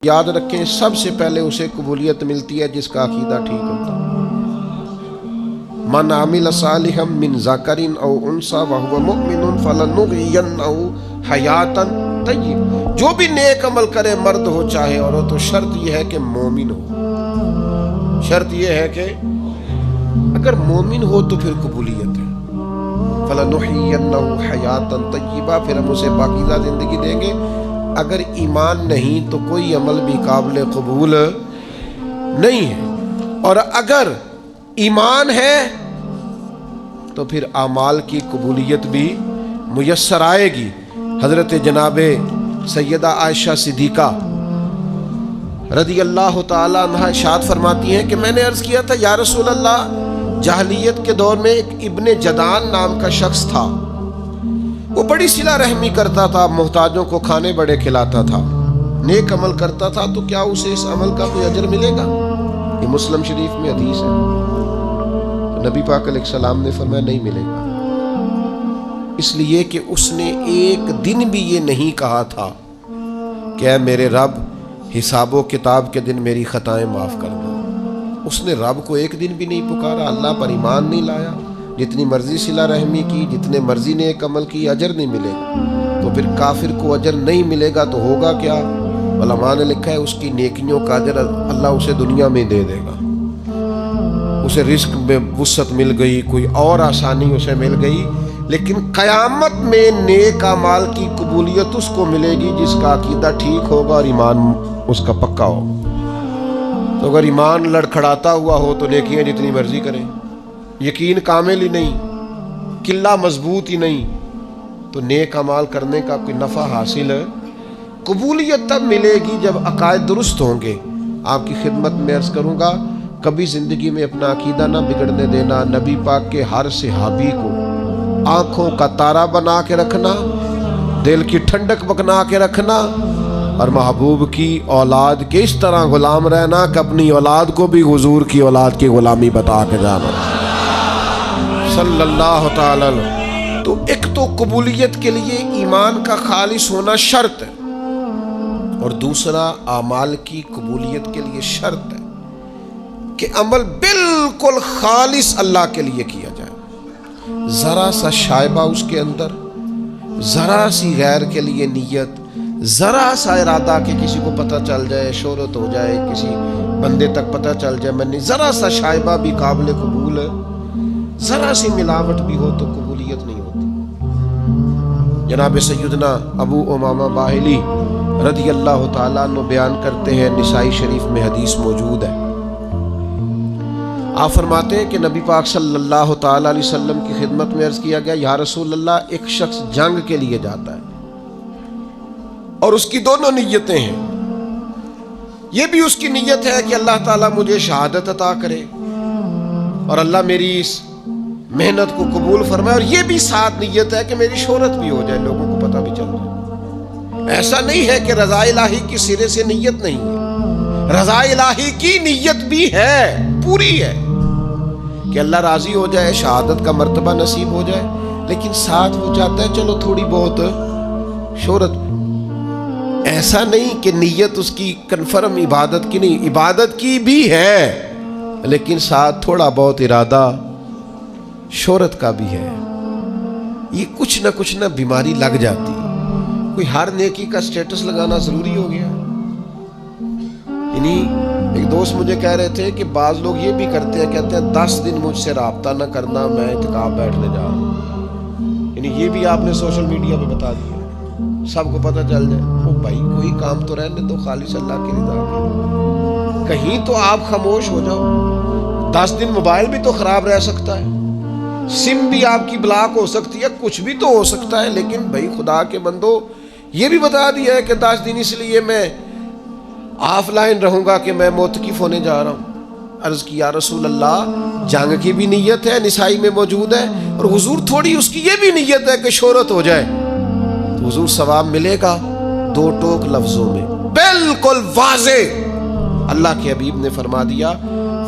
یاد رکھیں سب سے پہلے اسے قبولیت ملتی ہے جس کا عقیدہ ٹھیک ہوتا ہے۔ من عمل صالحا من ذکر او انثی وهو مؤمن فلنحیینہ حیاتا طیبہ، جو بھی نیک عمل کرے مرد ہو چاہے عورت، تو شرط یہ ہے کہ مومن ہو۔ شرط یہ ہے کہ اگر مومن ہو تو پھر قبولیت ہے۔ فلنحیینہ حیاتا طیبہ، پھر ہم اسے پاکیزہ زندگی دیں گے۔ اگر ایمان نہیں تو کوئی عمل بھی قابل قبول نہیں ہے، اور اگر ایمان ہے تو پھر اعمال کی قبولیت بھی میسر آئے گی۔ حضرت جناب سیدہ عائشہ صدیقہ رضی اللہ تعالی عنہا ارشاد فرماتی ہیں کہ میں نے عرض کیا تھا یا رسول اللہ، جاہلیت کے دور میں ایک ابن جدعان نام کا شخص تھا، وہ بڑی صلہ رحمی کرتا تھا، محتاجوں کو کھانے بڑے کھلاتا تھا، نیک عمل کرتا تھا، تو کیا اسے اس عمل کا کوئی اجر ملے گا؟ یہ مسلم شریف میں حدیث ہے۔ تو نبی پاک علیہ السلام نے فرمایا نہیں ملے گا، اس لیے کہ اس نے ایک دن بھی یہ نہیں کہا تھا کہ اے میرے رب حساب و کتاب کے دن میری خطائیں معاف کر دو۔ اس نے رب کو ایک دن بھی نہیں پکارا، اللہ پر ایمان نہیں لایا، جتنی مرضی صلہ رحمی کی، جتنے مرضی نیک عمل کی، اجر نہیں ملے گا۔ تو پھر کافر کو اجر نہیں ملے گا تو ہوگا کیا؟ علماء نے لکھا ہے اس کی نیکیوں کا اجر اللہ اسے دنیا میں دے دے گا، اسے رزق میں وسعت مل گئی، کوئی اور آسانی اسے مل گئی، لیکن قیامت میں نیک اعمال کی قبولیت اس کو ملے گی جس کا عقیدہ ٹھیک ہوگا اور ایمان اس کا پکا ہو۔ تو اگر ایمان لڑکھڑاتا ہوا ہو تو نیکیاں جتنی مرضی کریں، یقین کامل ہی نہیں، قلہ مضبوط ہی نہیں، تو نیک اعمال کرنے کا کوئی نفع حاصل ہے؟ قبولیت تب ملے گی جب عقائد درست ہوں گے۔ آپ کی خدمت میں عرض کروں گا، کبھی زندگی میں اپنا عقیدہ نہ بگڑنے دینا، نبی پاک کے ہر صحابی کو آنکھوں کا تارا بنا کے رکھنا، دل کی ٹھنڈک بنا کے رکھنا، اور محبوب کی اولاد کے اس طرح غلام رہنا کہ اپنی اولاد کو بھی حضور کی اولاد کی غلامی بتا کے جانا صلی اللہ تعالی علیہ۔ تو ایک تو قبولیت کے لیے ایمان کا خالص ہونا شرط ہے، اور دوسرا اعمال کی قبولیت کے لیے شرط ہے کہ عمل بالکل خالص اللہ کے لیے کیا جائے، ذرا سا شائبہ اس کے اندر، ذرا سی غیر کے لیے نیت، ذرا سا ارادہ کہ کسی کو پتہ چل جائے، شہرت ہو جائے، کسی بندے تک پتہ چل جائے میں نہیں، ذرا سا شائبہ بھی قابل قبول ہے، ذرا سی ملاوٹ بھی ہو تو قبولیت نہیں ہوتی۔ جناب سیدنا ابو امامہ باہلی رضی اللہ تعالیٰ عنہ بیان کرتے ہیں، نسائی شریف میں حدیث موجود ہے، آپ فرماتے ہیں کہ نبی پاک صلی اللہ تعالیٰ علیہ وسلم کی خدمت میں عرض کیا گیا یا رسول اللہ، ایک شخص جنگ کے لیے جاتا ہے اور اس کی دونوں نیتیں ہیں، یہ بھی اس کی نیت ہے کہ اللہ تعالیٰ مجھے شہادت عطا کرے اور اللہ میری اس محنت کو قبول فرمائے، اور یہ بھی ساتھ نیت ہے کہ میری شہرت بھی ہو جائے، لوگوں کو پتہ بھی چل جائے۔ ایسا نہیں ہے کہ رضا الہی کی سرے سے نیت نہیں ہے، رضا الہی کی نیت بھی ہے، پوری ہے کہ اللہ راضی ہو جائے، شہادت کا مرتبہ نصیب ہو جائے، لیکن ساتھ وہ چاہتا ہے چلو تھوڑی بہت شہرت۔ ایسا نہیں کہ نیت اس کی کنفرم عبادت کی نہیں، عبادت کی بھی ہے، لیکن ساتھ تھوڑا بہت ارادہ شہرت کا بھی ہے۔ یہ کچھ نہ بیماری لگ جاتی، کوئی ہر نیکی کا سٹیٹس لگانا ضروری ہو گیا۔ یعنی ایک دوست مجھے کہہ رہے تھے کہ بعض لوگ یہ بھی کرتے ہیں، کہتے ہیں 10 دن مجھ سے رابطہ نہ کرنا، میں اعتکاف بیٹھنے جا رہا ہوں۔ یعنی یہ بھی آپ نے سوشل میڈیا پہ بتا دیا، سب کو پتہ چل جائے۔ او بھائی کوئی کام تو رہنے دو خالص اللہ کی رضا کے، کہیں تو آپ خاموش ہو جاؤ۔ 10 دن موبائل بھی تو خراب رہ سکتا ہے، سم بھی آپ کی بلاک ہو سکتی ہے، کچھ بھی تو ہو سکتا ہے، لیکن بھائی خدا کے بندو یہ بھی بتا دیا ہے کہ 10 دن اس لیے میں آف لائن رہوں گا کہ میں معتکف ہونے جا رہا ہوں۔ عرض کیا رسول اللہ، جنگ کی بھی نیت ہے، نسائی میں موجود ہے، اور حضور تھوڑی اس کی یہ بھی نیت ہے کہ شہرت ہو جائے، تو حضور ثواب ملے گا؟ 2 ٹوک لفظوں میں بالکل واضح اللہ کے حبیب نے فرما دیا،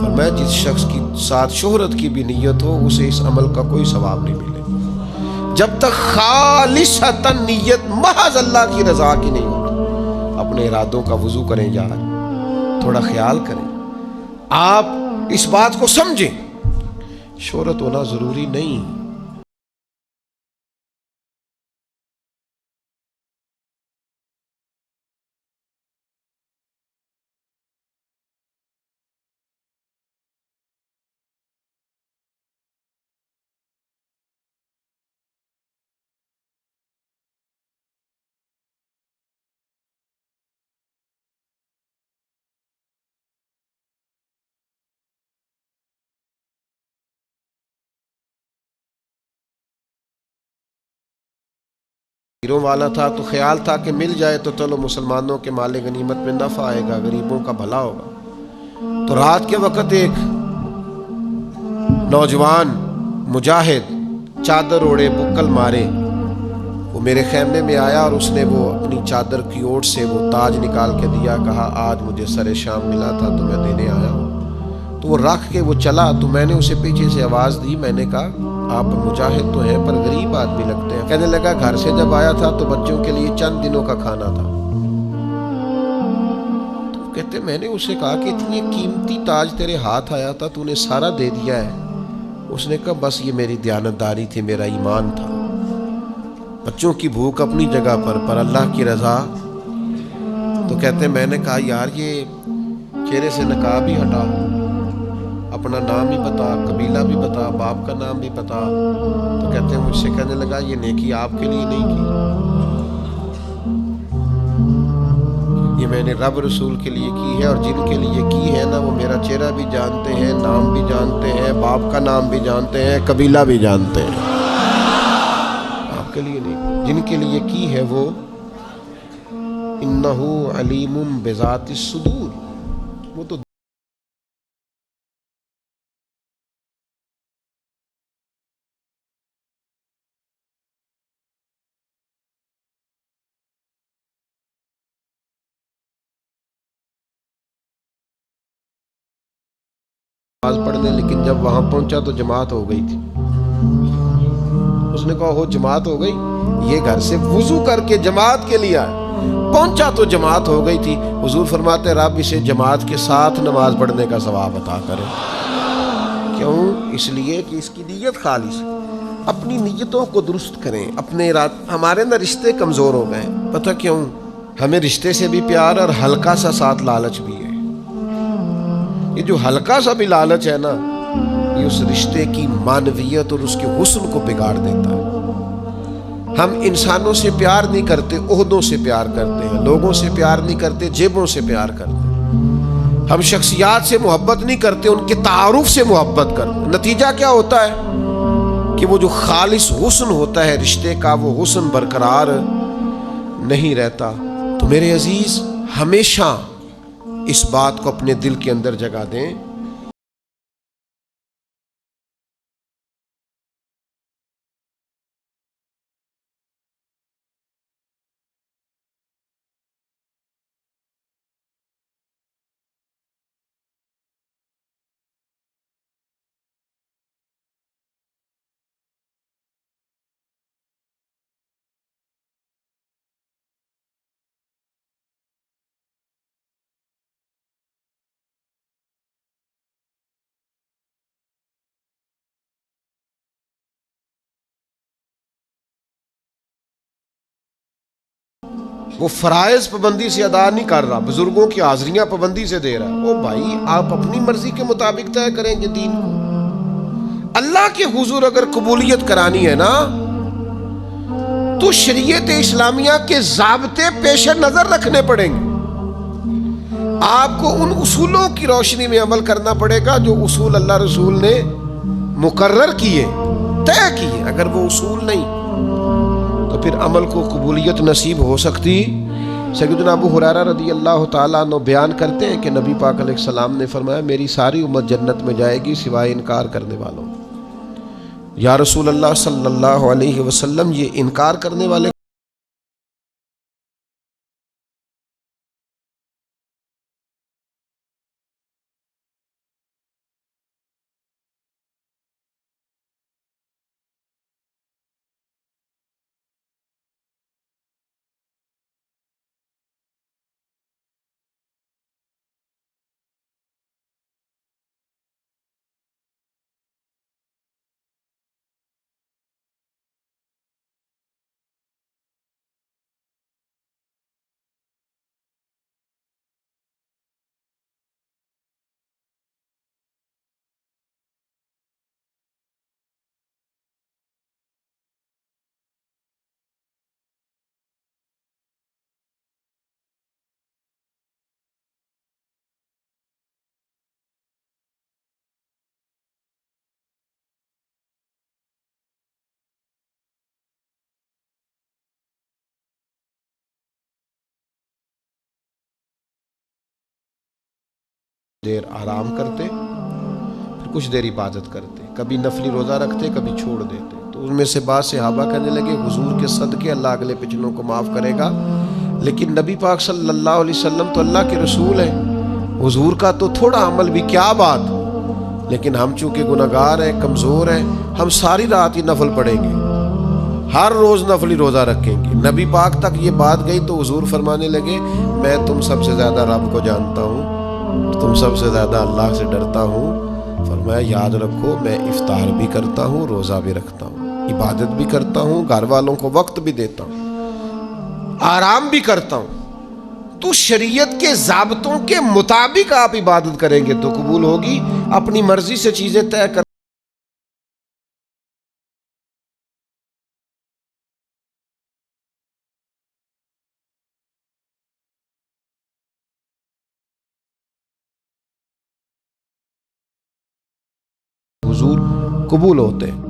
فرمایا جس شخص کی ساتھ شہرت کی بھی نیت ہو اسے اس عمل کا کوئی ثواب نہیں ملے جب تک خالصتاً نیت محض اللہ کی رضا کی نہیں ہوتی۔ اپنے ارادوں کا وضو کریں یار، تھوڑا خیال کریں، آپ اس بات کو سمجھیں، شہرت ہونا ضروری نہیں۔ ہیروں والا تھا تو خیال تھا کہ مل جائے تو چلو مسلمانوں کے مال غنیمت میں نفع آئے گا، غریبوں کا بھلا ہوگا۔ تو رات کے وقت ایک نوجوان مجاہد چادر اوڑے بکل مارے وہ میرے خیمے میں آیا، اور اس نے وہ اپنی چادر کی اوٹ سے وہ تاج نکال کے دیا، کہا آج مجھے سر شام ملا تھا تو میں دینے آیا ہوں۔ تو وہ رکھ کے وہ چلا، تو میں نے اسے پیچھے سے آواز دی، میں نے کہا آپ مجاہد تو ہیں پر غریب آدمی لگتے ہیں۔ کہنے لگا گھر سے جب آیا تھا تو بچوں کے لیے چند دنوں کا کھانا تھا۔ تو کہتے میں نے اسے کہا کہ اتنی قیمتی تاج تیرے ہاتھ آیا تھا تو نے سارا دے دیا ہے۔ اس نے کہا بس یہ میری دیانتداری تھی، میرا ایمان تھا، بچوں کی بھوک اپنی جگہ پر اللہ کی رضا۔ تو کہتے میں نے کہا یار یہ چہرے سے نقاب ہی ہٹا، اپنا نام بھی بتا، قبیلہ بھی بتا، باپ کا نام بھی بتا۔ تو کہتے ہیں مجھ سے کہنے لگا یہ نیکی آپ کے لیے نہیں کی، یہ میں نے رب رسول کے لیے کی ہے، اور جن کے لیے کی ہے نا وہ میرا چہرہ بھی جانتے ہیں، نام بھی جانتے ہیں، باپ کا نام بھی جانتے ہیں، قبیلہ بھی جانتے ہیں، آپ کے لیے نہیں، جن کے لیے کی ہے وہ انہو علیم بذات الصدور، وہ تو نماز پڑھنے، لیکن جب وہاں پہنچا تو جماعت ہو گئی تھی۔ اس نے کہا ہو جماعت ہو گئی، یہ گھر سے وضو کر کے جماعت کے لیے آیا، پہنچا تو جماعت ہو گئی تھی۔ حضور فرماتے رب اسے جماعت کے ساتھ نماز پڑھنے کا ثواب عطا کرے۔ کیوں؟ اس لیے کہ اس کی نیت خالص ہے۔ اپنی نیتوں کو درست کریں، اپنے ہمارے نا رشتے کمزور ہو گئے، پتہ کیوں؟ ہمیں رشتے سے بھی پیار اور ہلکا سا ساتھ لالچ بھی ہے۔ یہ جو ہلکا سا بھی لالچ ہے نا، یہ اس رشتے کی معنویت اور اس کے حسن کو بگاڑ دیتا ہے۔ ہم انسانوں سے پیار نہیں کرتے، عہدوں سے پیار کرتے ہیں، لوگوں سے پیار نہیں کرتے، جیبوں سے پیار کرتے ہیں۔ ہم شخصیات سے محبت نہیں کرتے، ان کے تعارف سے محبت کرتے ہیں۔ نتیجہ کیا ہوتا ہے کہ وہ جو خالص حسن ہوتا ہے رشتے کا، وہ حسن برقرار نہیں رہتا۔ تو میرے عزیز ہمیشہ اس بات کو اپنے دل کے اندر جگہ دیں وہ فرائض پابندی سے ادا نہیں کر رہا، بزرگوں کی حاضریاں پابندی سے دے رہا ہے۔ او بھائی آپ اپنی مرضی کے مطابق طے کریں گے دین کو، اللہ کے حضور اگر قبولیت کرانی ہے نا تو شریعت اسلامیہ کے ضابطے پیش نظر رکھنے پڑیں گے۔ آپ کو ان اصولوں کی روشنی میں عمل کرنا پڑے گا جو اصول اللہ رسول نے مقرر کیے، طے کیے۔ اگر وہ اصول نہیں تو پھر عمل کو قبولیت نصیب ہو سکتی۔ سیدنا ابو ہریرہ رضی اللہ تعالیٰ عنہ بیان کرتے ہیں کہ نبی پاک علیہ السلام نے فرمایا میری ساری امت جنت میں جائے گی سوائے انکار کرنے والوں۔ یا رسول اللہ صلی اللہ علیہ وسلم یہ انکار کرنے والے دیر آرام کرتے، پھر کچھ دیر عبادت کرتے، کبھی نفلی روزہ رکھتے، کبھی چھوڑ دیتے۔ تو ان میں سے بعض صحابہ کہنے لگے حضور کے صدقے اللہ اگلے پچھلوں کو معاف کرے گا، لیکن نبی پاک صلی اللہ علیہ وسلم تو اللہ کے رسول ہیں، حضور کا تو تھوڑا عمل بھی کیا بات، لیکن ہم چونکہ گناہگار ہیں، کمزور ہیں، ہم ساری رات ہی نفل پڑھیں گے، ہر روز نفلی روزہ رکھیں گے۔ نبی پاک تک یہ بات گئی تو حضور فرمانے لگے میں تم سب سے زیادہ رب کو جانتا ہوں، تم سب سے زیادہ اللہ سے ڈرتا ہوں۔ فرمایا یاد رکھو میں افطار بھی کرتا ہوں، روزہ بھی رکھتا ہوں، عبادت بھی کرتا ہوں، گھر والوں کو وقت بھی دیتا ہوں، آرام بھی کرتا ہوں۔ تو شریعت کے ضابطوں کے مطابق آپ عبادت کریں گے تو قبول ہوگی، اپنی مرضی سے چیزیں طے کر حضور قبول ہوتے ہیں۔